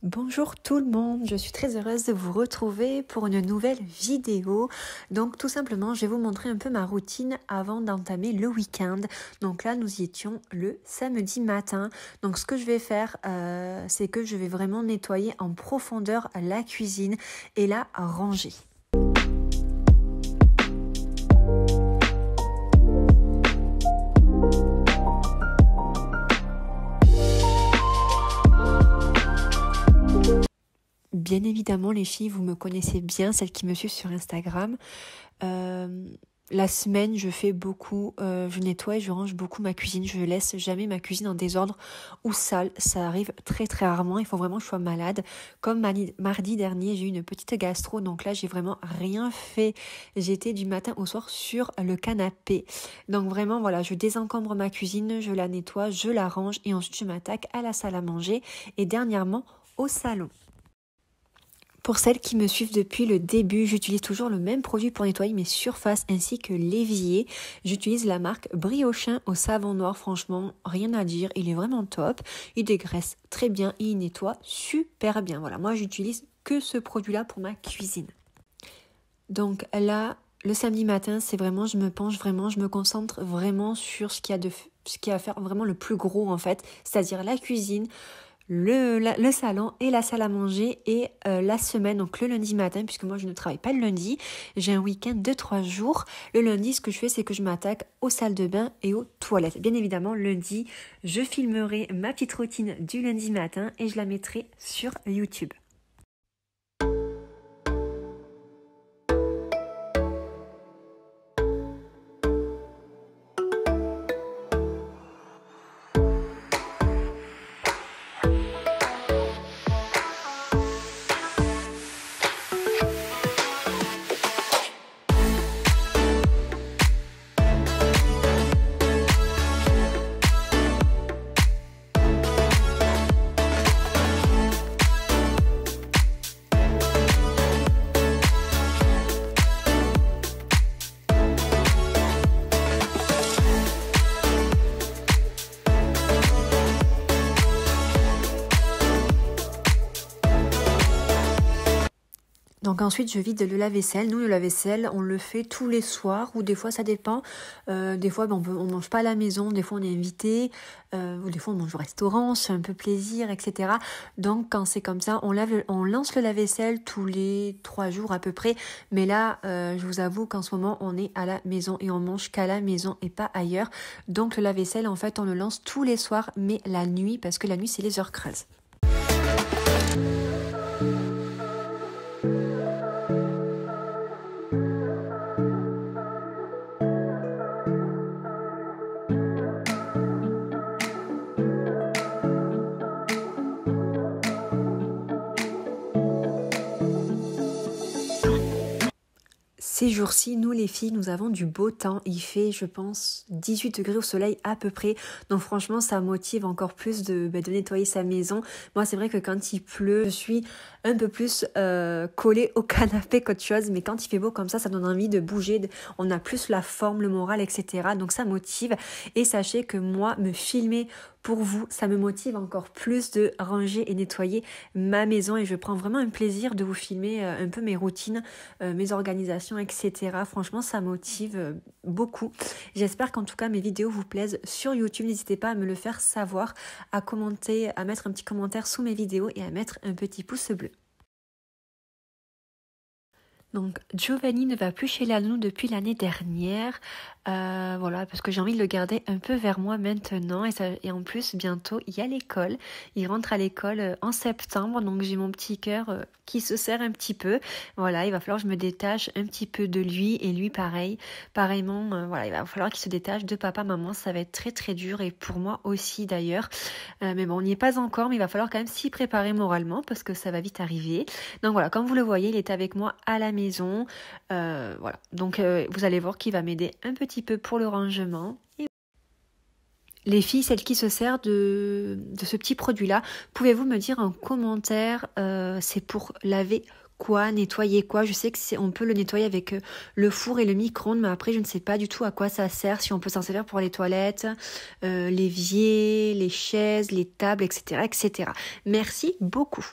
Bonjour tout le monde, je suis très heureuse de vous retrouver pour une nouvelle vidéo. Donc tout simplement, je vais vous montrer un peu ma routine avant d'entamer le week-end. Donc là, nous y étions le samedi matin. Donc ce que je vais faire, c'est que je vais vraiment nettoyer en profondeur la cuisine et la ranger. Bien évidemment, les filles, vous me connaissez bien, celles qui me suivent sur Instagram. La semaine, je fais beaucoup, je nettoie et je range beaucoup ma cuisine. Je laisse jamais ma cuisine en désordre ou sale. Ça arrive très très rarement. Il faut vraiment que je sois malade. Comme mardi dernier, j'ai eu une petite gastro. Donc là, j'ai vraiment rien fait. J'étais du matin au soir sur le canapé. Donc vraiment, voilà, je désencombre ma cuisine, je la nettoie, je la range et ensuite je m'attaque à la salle à manger et dernièrement au salon. Pour celles qui me suivent depuis le début, j'utilise toujours le même produit pour nettoyer mes surfaces ainsi que l'évier. J'utilise la marque Briochin au savon noir. Franchement, rien à dire, il est vraiment top. Il dégraisse très bien et il nettoie super bien. Voilà, moi j'utilise que ce produit-là pour ma cuisine. Donc là, le samedi matin, c'est vraiment, je me penche vraiment, je me concentre vraiment sur ce qu'il y a à faire vraiment le plus gros en fait, c'est-à-dire la cuisine, le salon et la salle à manger et la semaine, donc le lundi matin, puisque moi je ne travaille pas le lundi, j'ai un week-end de 3 jours. Le lundi, ce que je fais, c'est que je m'attaque aux salles de bain et aux toilettes. Bien évidemment, lundi, je filmerai ma petite routine du lundi matin et je la mettrai sur YouTube. Donc ensuite, je vide le lave-vaisselle. Nous, le lave-vaisselle, on le fait tous les soirs ou des fois, ça dépend. Des fois, on mange pas à la maison, des fois, on est invité, ou des fois, on mange au restaurant, c'est un peu plaisir, etc. Donc, quand c'est comme ça, on lance le lave-vaisselle tous les 3 jours à peu près. Mais là, je vous avoue qu'en ce moment, on est à la maison et on mange qu'à la maison et pas ailleurs. Donc, le lave-vaisselle, en fait, on le lance tous les soirs, mais la nuit, parce que la nuit, c'est les heures creuses. Ces jours-ci, nous les filles, nous avons du beau temps. Il fait, je pense, 18 degrés au soleil à peu près. Donc franchement, ça motive encore plus de nettoyer sa maison. Moi, c'est vrai que quand il pleut, je suis un peu plus collée au canapé qu'autre chose. Mais quand il fait beau comme ça donne envie de bouger. On a plus la forme, le moral, etc. Donc ça motive. Et sachez que moi, me filmer pour vous, ça me motive encore plus de ranger et nettoyer ma maison. Et je prends vraiment un plaisir de vous filmer un peu mes routines, mes organisations, etc. Franchement, ça motive beaucoup. J'espère qu'en tout cas, mes vidéos vous plaisent sur YouTube. N'hésitez pas à me le faire savoir, à commenter, à mettre un petit commentaire sous mes vidéos et à mettre un petit pouce bleu. Donc Giovanni ne va plus chez la nounou depuis l'année dernière, voilà, parce que j'ai envie de le garder un peu vers moi maintenant et en plus bientôt il y a l'école, il rentre à l'école en septembre, donc j'ai mon petit cœur qui se serre un petit peu, voilà, il va falloir que je me détache un petit peu de lui et lui pareillement, voilà, il va falloir qu'il se détache de papa, maman, ça va être très très dur et pour moi aussi d'ailleurs, mais bon on n'y est pas encore, mais il va falloir quand même s'y préparer moralement parce que ça va vite arriver, donc voilà, comme vous le voyez, il est avec moi à la maison, voilà, donc vous allez voir qu'il va m'aider un petit peu pour le rangement. Et les filles, celles qui se servent de ce petit produit-là, pouvez-vous me dire en commentaire, c'est pour laver quoi, nettoyer quoi? Je sais que on peut le nettoyer avec le four et le micro-ondes, mais après je ne sais pas du tout à quoi ça sert, si on peut s'en servir pour les toilettes, l'évier, les chaises, les tables, etc., etc. Merci beaucoup.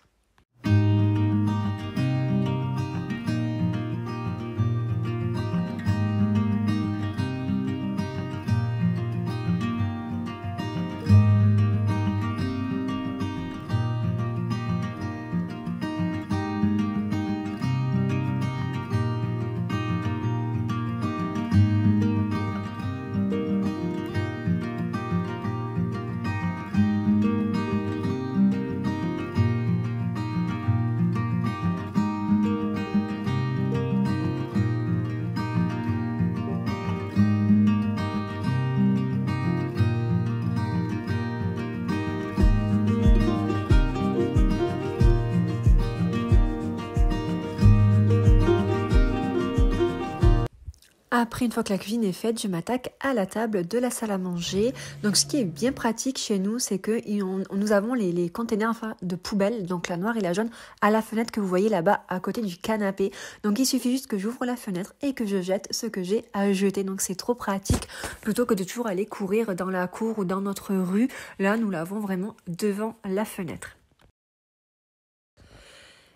Après, une fois que la cuisine est faite, je m'attaque à la table de la salle à manger. Donc, ce qui est bien pratique chez nous, c'est que nous avons les containers de poubelle, donc la noire et la jaune, à la fenêtre que vous voyez là-bas à côté du canapé. Donc, il suffit juste que j'ouvre la fenêtre et que je jette ce que j'ai à jeter. Donc, c'est trop pratique plutôt que de toujours aller courir dans la cour ou dans notre rue. Là, nous l'avons vraiment devant la fenêtre.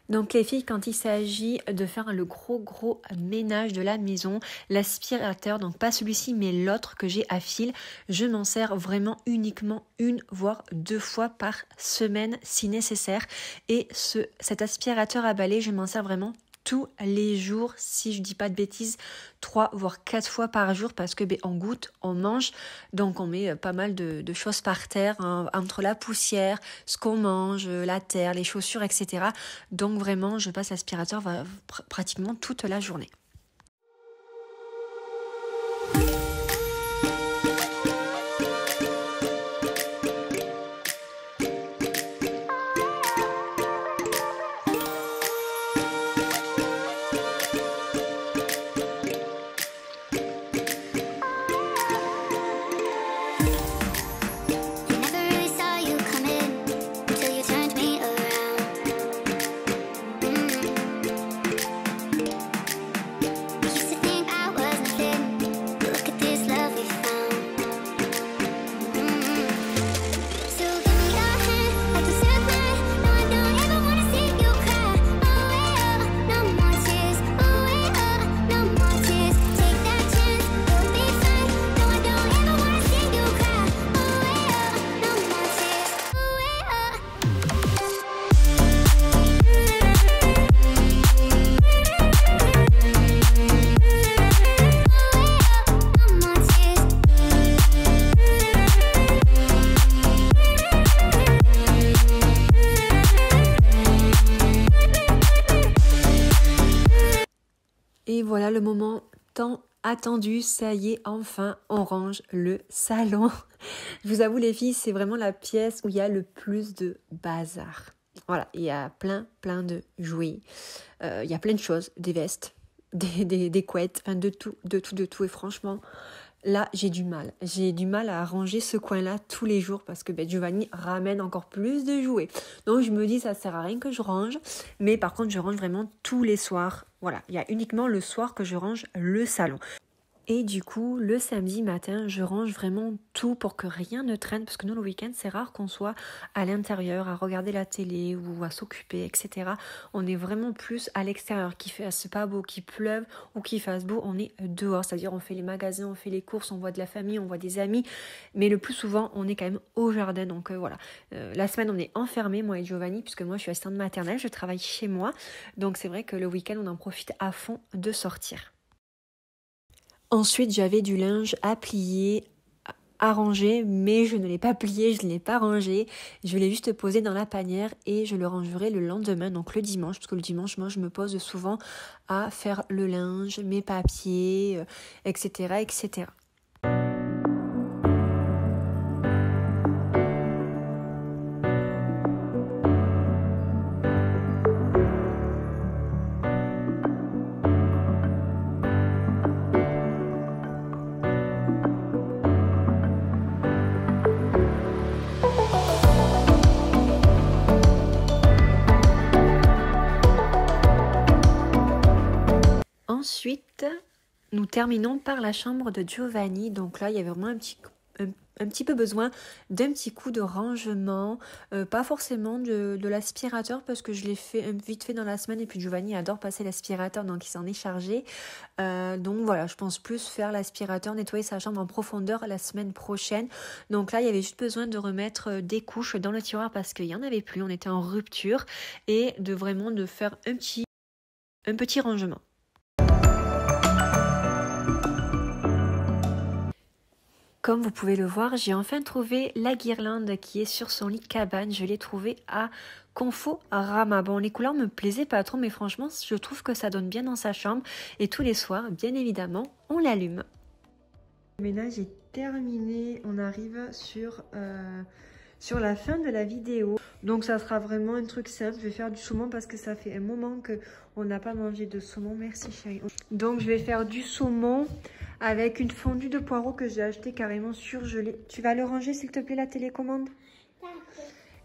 Donc les filles, quand il s'agit de faire le gros ménage de la maison, l'aspirateur, donc pas celui-ci mais l'autre que j'ai à fil, je m'en sers vraiment uniquement une voire 2 fois par semaine si nécessaire. Et cet aspirateur à balai, je m'en sers vraiment tous les jours, si je dis pas de bêtises, 3 voire 4 fois par jour parce que on goûte, on mange, donc on met pas mal de choses par terre, hein, entre la poussière, ce qu'on mange, la terre, les chaussures, etc. Donc vraiment, je passe l'aspirateur pratiquement toute la journée. Et voilà le moment tant attendu, ça y est, enfin, on range le salon. Je vous avoue les filles, c'est vraiment la pièce où il y a le plus de bazar. Voilà, il y a plein de jouets, il y a plein de choses, des vestes, des couettes, enfin de tout. Et franchement, là, j'ai du mal à ranger ce coin-là tous les jours parce que Giovanni ramène encore plus de jouets. Donc, je me dis, ça sert à rien que je range. Mais par contre, je range vraiment tous les soirs. Voilà, il y a uniquement le soir que je range le salon. Et du coup, le samedi matin, je range vraiment tout pour que rien ne traîne. Parce que nous, le week-end, c'est rare qu'on soit à l'intérieur, à regarder la télé ou à s'occuper, etc. On est vraiment plus à l'extérieur, qu'il fasse pas beau, qu'il pleuve ou qu'il fasse beau, on est dehors. C'est-à-dire, on fait les magasins, on fait les courses, on voit de la famille, on voit des amis. Mais le plus souvent, on est quand même au jardin. Donc voilà, la semaine, on est enfermés, moi et Giovanni, puisque moi, je suis assistante maternelle, je travaille chez moi. Donc c'est vrai que le week-end, on en profite à fond de sortir. Ensuite, j'avais du linge à plier, à ranger, mais je ne l'ai pas plié, je ne l'ai pas rangé. Je l'ai juste posé dans la panière et je le rangerai le lendemain, donc le dimanche, parce que le dimanche, moi, je me pose souvent à faire le linge, mes papiers, etc., etc. Ensuite, nous terminons par la chambre de Giovanni. Donc là, il y avait vraiment un petit peu besoin d'un petit coup de rangement. Pas forcément de l'aspirateur parce que je l'ai fait vite fait dans la semaine. Et puis Giovanni adore passer l'aspirateur, donc il s'en est chargé. Donc voilà, je pense plus faire l'aspirateur, nettoyer sa chambre en profondeur la semaine prochaine. Donc là, il y avait juste besoin de remettre des couches dans le tiroir parce qu'il n'y en avait plus. On était en rupture. Et de faire un petit rangement. Comme vous pouvez le voir, j'ai enfin trouvé la guirlande qui est sur son lit de cabane. Je l'ai trouvée à Conforama. Bon, les couleurs me plaisaient pas trop, mais franchement, je trouve que ça donne bien dans sa chambre. Et tous les soirs, bien évidemment, on l'allume. Le ménage est terminé. On arrive sur sur la fin de la vidéo. Donc ça sera vraiment un truc simple. Je vais faire du saumon parce que ça fait un moment qu'on n'a pas mangé de saumon. Merci chérie. Donc je vais faire du saumon avec une fondue de poireaux que j'ai acheté carrément surgelée. Tu vas le ranger s'il te plaît la télécommande? D'accord.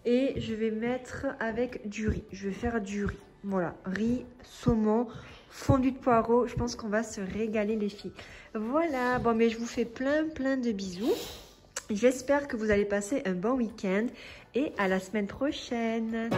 Et je vais mettre avec du riz. Je vais faire du riz. Voilà, riz, saumon, fondue de poireaux. Je pense qu'on va se régaler les filles. Voilà, bon mais je vous fais plein de bisous. J'espère que vous allez passer un bon week-end et à la semaine prochaine.